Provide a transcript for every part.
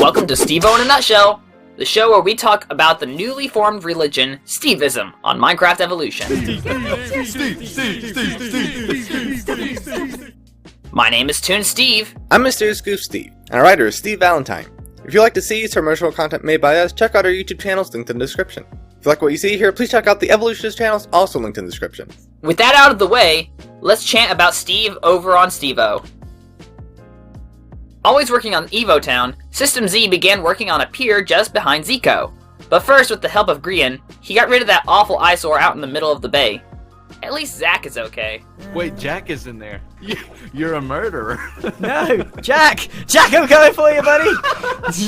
Welcome to Stevo in a Nutshell, the show where we talk about the newly formed religion, Stevism, on Minecraft Evolution. My name is Toon Steve. I'm Mr. Goof Steve, and our writer is Steve Valentine. If you'd like to see some original content made by us, check out our YouTube channels linked in the description. If you like what you see here, please check out the Evolutionist channels, also linked in the description. With that out of the way, let's chant about Steve over on Stevo. Always working on Evo Town, System Z began working on a pier just behind Zico. But first, with the help of Grian, he got rid of that awful eyesore out in the middle of the bay. At least Zach is okay. Wait, Jack is in there. You're a murderer. No, Jack! Jack, I'm coming for you, buddy!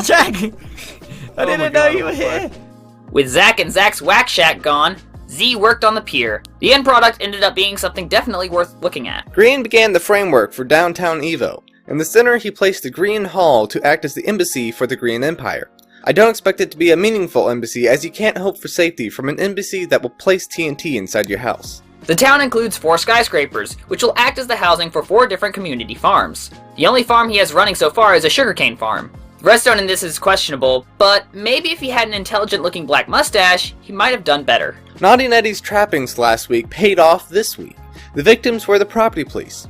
Jack! I didn't know you were here. With Zach and Zach's Whack Shack gone, Z worked on the pier. The end product ended up being something definitely worth looking at. Grian began the framework for downtown Evo. In the center, he placed the Grian Hall to act as the embassy for the Grian Empire. I don't expect it to be a meaningful embassy, as you can't hope for safety from an embassy that will place TNT inside your house. The town includes 4 skyscrapers, which will act as the housing for 4 different community farms. The only farm he has running so far is a sugarcane farm. The redstone in this is questionable, but maybe if he had an intelligent-looking black mustache, he might have done better. Naughty Nettie's trappings last week paid off this week. The victims were the property police.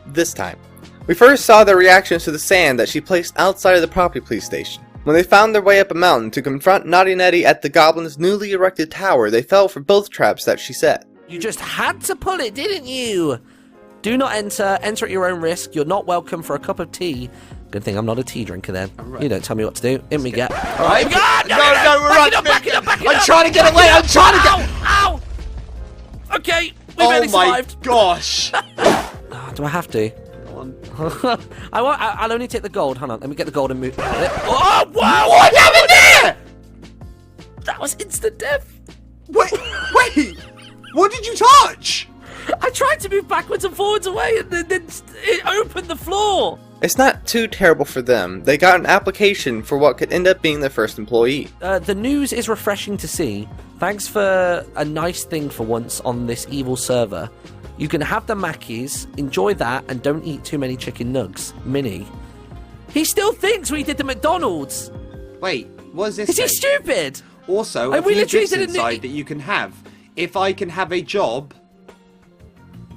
This time. We first saw their reactions to the sand that she placed outside of the property police station. When they found their way up a mountain to confront Naughty Nettie at the Goblin's newly erected tower, they fell for both traps that she set. You just had to pull it, didn't you? Do not enter. Enter at your own risk. You're not welcome for a cup of tea. Good thing I'm not a tea drinker then. Right. You don't tell me what to do. In we get. Alright, No, we're right. back it up. I'm trying to get away. I'm trying to get. Ow! Okay, we barely survived. Gosh. Do I have to? I'll only take the gold. Hold on, let me get the gold and move. Oh, wow! What happened there? That was instant death. Wait. What did you touch? I tried to move backwards and forwards away, and then it opened the floor. It's not too terrible for them. They got an application for what could end up being their first employee. The news is refreshing to see. Thanks for a nice thing for once on this evil server. You can have the Mackies, enjoy that, and don't eat too many chicken nugs. Minnie. He still thinks we did the McDonald's. Wait, what is this? Is he stupid? Also, And a we few literally bits didn't inside that you can have. If I can have a job,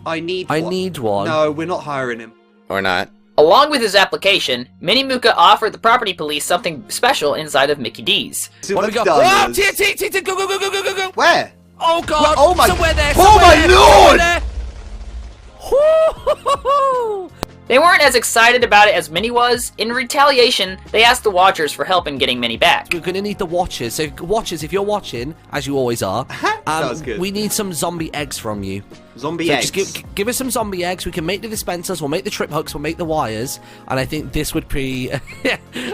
I need one. No, we're not hiring him. Or not. Along with his application, Minimuka offered the property police something special inside of Mickey D's. What do we got? Whoa, TNT, go. Where? Oh, God. Oh, my... Somewhere there. Oh, my Lord! They weren't as excited about it as Minnie was. In retaliation, they asked the Watchers for help in getting Minnie back. We're going to need the Watchers. So, Watchers, if you're watching, as you always are, Sounds good. we need some zombie eggs from you. Zombie eggs? Just give us some zombie eggs. We can make the dispensers, we'll make the trip hooks, we'll make the wires, and I think this would be...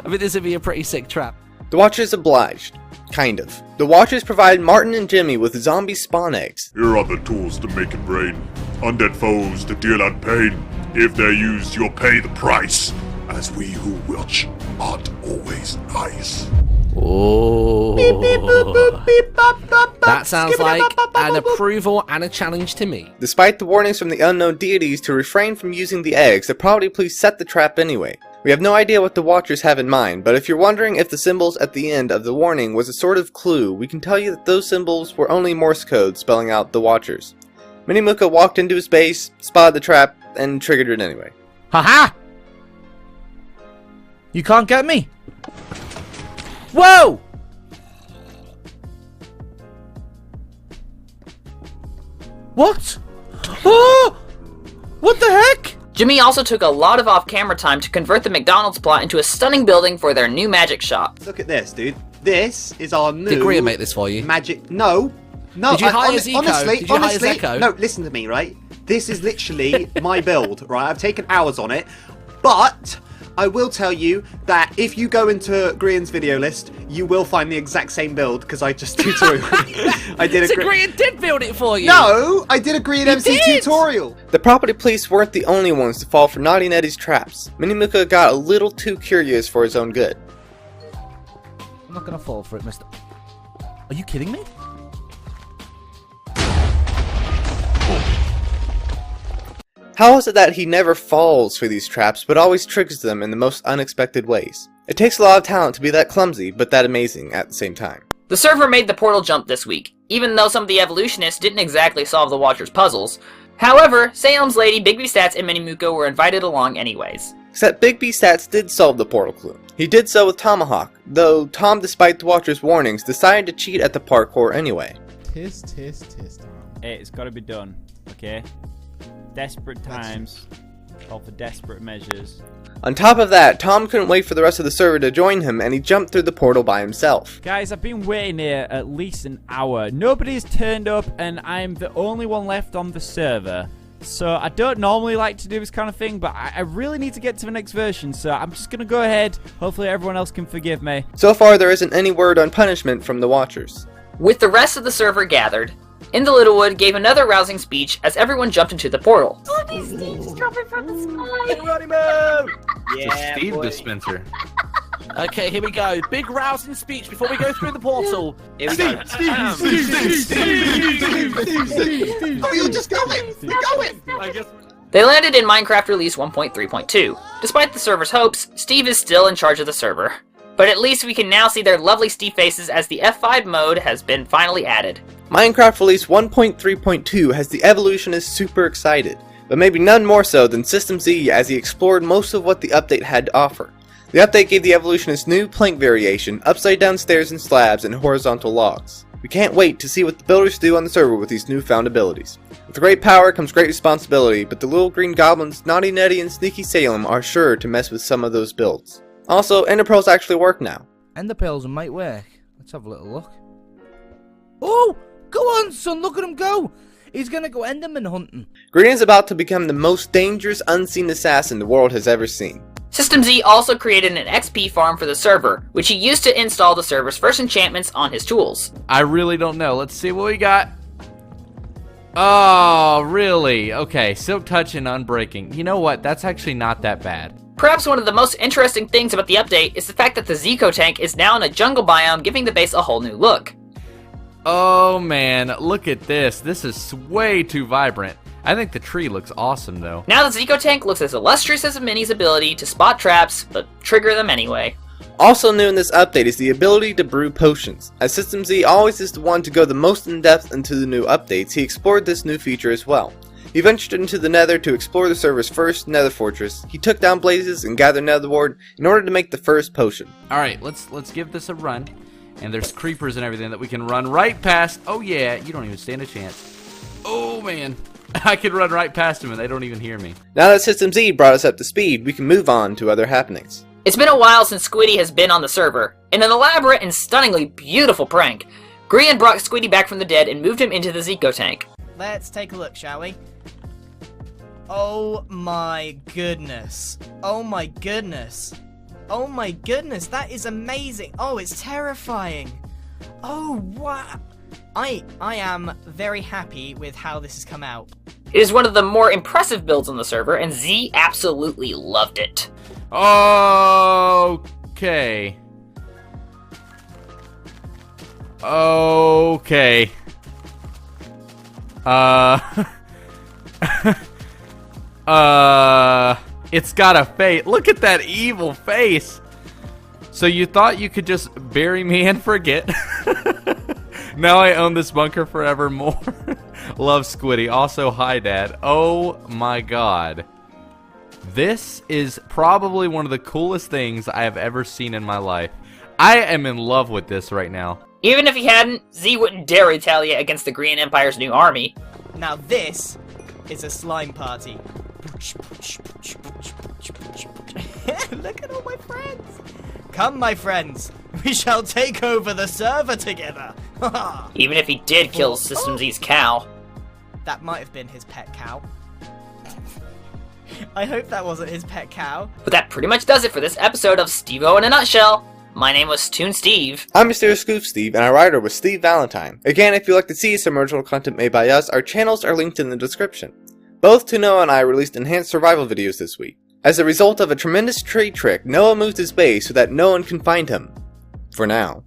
this would be a pretty sick trap. The Watchers obliged. Kind of. The Watchers provide Martin and Jimmy with zombie spawn eggs. Here are the tools to make it rain. Undead foes to deal out pain. If they're used, you'll pay the price. As we who wilch aren't always nice. Oh. That sounds like an approval and a challenge to me. Despite the warnings from the unknown deities to refrain from using the eggs, the property police set the trap anyway. We have no idea what the Watchers have in mind, but if you're wondering if the symbols at the end of the warning was a sort of clue, we can tell you that those symbols were only Morse code spelling out the Watchers. Minimuka walked into his base, spotted the trap, and triggered it anyway. Haha! You can't get me! Whoa! What? Oh! What the heck? Jimmy also took a lot of off-camera time to convert the McDonald's plot into a stunning building for their new magic shop. Look at this, dude. This is our new... Did Grian make this for you? Magic... No. Did you hire Zico? Honestly, no, listen to me, right? This is literally my build, right? I've taken hours on it, but I will tell you that if you go into Grian's video list, you will find the exact same build, because I just tutorial. So Grian did build it for you? No, I did a Grian MC tutorial. The property police weren't the only ones to fall for Naughty Nettie's traps. Minimuka got a little too curious for his own good. I'm not gonna fall for it, mister. Are you kidding me? How is it that he never falls for these traps, but always triggers them in the most unexpected ways? It takes a lot of talent to be that clumsy, but that amazing at the same time. The server made the portal jump this week, even though some of the evolutionists didn't exactly solve the Watcher's puzzles. However, Salem's Lady, Big B Stats, and Minimuko were invited along anyways. Except Big B Stats did solve the portal clue. He did so with Tomahawk, though Tom, despite the Watcher's warnings, decided to cheat at the parkour anyway. Tis. Hey, it's got to be done, okay? Desperate times call for desperate measures. On top of that, Tom couldn't wait for the rest of the server to join him, and he jumped through the portal by himself. Guys, I've been waiting here at least an hour. Nobody's turned up, and I'm the only one left on the server. So I don't normally like to do this kind of thing, but I really need to get to the next version, so I'm just going to go ahead. Hopefully everyone else can forgive me. So far, there isn't any word on punishment from the Watchers. With the rest of the server gathered, In the Littlewood gave another rousing speech as everyone jumped into the portal. All these things dropping from the sky. Everybody move! Yeah, Steve dispenser. Okay, here we go. Big rousing speech before we go through the portal. Here we go. Steve! Oh, you're just going! You're going! They landed in Minecraft Release 1.3.2. Despite the server's hopes, Steve is still in charge of the server. But at least we can now see their lovely Steve faces as the F5 mode has been finally added. Minecraft Release 1.3.2 has the evolutionists super excited, but maybe none more so than System Z as he explored most of what the update had to offer. The update gave the evolutionists new plank variation, upside down stairs and slabs, and horizontal logs. We can't wait to see what the builders do on the server with these newfound abilities. With great power comes great responsibility, but the little green goblins, Naughty Netty and Sneaky Salem are sure to mess with some of those builds. Also, ender pearls actually work now. Ender pearls might work. Let's have a little look. Oh! Go on, son, look at him go! He's gonna go enderman hunting. Green is about to become the most dangerous unseen assassin the world has ever seen. System Z also created an XP farm for the server, which he used to install the server's first enchantments on his tools. I really don't know. Let's see what we got. Oh, really? Okay, Silk Touch and Unbreaking. You know what? That's actually not that bad. Perhaps one of the most interesting things about the update is the fact that the Zico tank is now in a jungle biome, giving the base a whole new look. Oh man, look at this. This is way too vibrant. I think the tree looks awesome though. Now the Zico tank looks as illustrious as Mini's ability to spot traps, but trigger them anyway. Also new in this update is the ability to brew potions. As System Z always is the one to go the most in depth into the new updates, he explored this new feature as well. He ventured into the Nether to explore the server's first Nether fortress. He took down blazes and gathered Nether ward in order to make the first potion. Alright, let's give this a run. And there's creepers and everything that we can run right past. Oh yeah, you don't even stand a chance. Oh man, I can run right past them and they don't even hear me. Now that System Z brought us up to speed, we can move on to other happenings. It's been a while since Squiddy has been on the server. In an elaborate and stunningly beautiful prank, Grian brought Squiddy back from the dead and moved him into the Zico tank. Let's take a look, shall we? Oh my goodness. Oh my goodness. Oh my goodness, that is amazing. Oh, it's terrifying. Oh, wow. I am very happy with how this has come out. It is one of the more impressive builds on the server, and Z absolutely loved it. Okay. Okay. It's got a face. Look at that evil face. So you thought you could just bury me and forget? Now I own this bunker forevermore. Love Squiddy. Also, hi, Dad. Oh my god. This is probably one of the coolest things I have ever seen in my life. I am in love with this right now. Even if he hadn't, Z wouldn't dare retaliate against the Green Empire's new army. Now this is a slime party. Look at all my friends. Come, my friends. We shall take over the server together. Even if he did kill System Z's cow. That might have been his pet cow. I hope that wasn't his pet cow. But that pretty much does it for this episode of Steve-O in a nutshell. My name was Toon Steve. I'm Mysterious Goof Steve, and our writer was Steve Valentine. Again, if you'd like to see some original content made by us, our channels are linked in the description. Both Tuno and I released enhanced survival videos this week. As a result of a tremendous trade trick, Noah moved his base so that no one can find him. For now.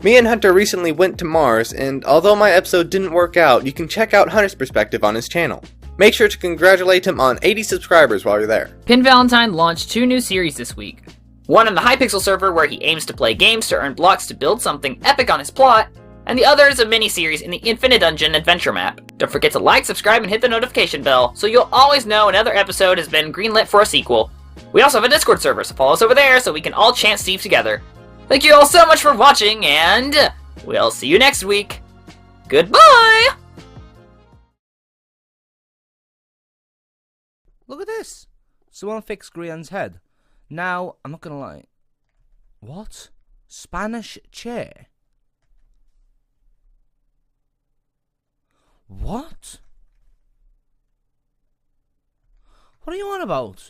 Me and Hunter recently went to Mars, and although my episode didn't work out, you can check out Hunter's perspective on his channel. Make sure to congratulate him on 80 subscribers while you're there. Pin Valentine launched 2 new series this week. One on the Hypixel server where he aims to play games to earn blocks to build something epic on his plot, and the other is a mini-series in the Infinite Dungeon adventure map. Don't forget to like, subscribe, and hit the notification bell so you'll always know another episode has been greenlit for a sequel. We also have a Discord server, so follow us over there so we can all chant Steve together. Thank you all so much for watching, and we'll see you next week. Goodbye! Look at this. Someone fixed Grian's head. Now, I'm not gonna lie. What? Spanish chair? What? What are you on about?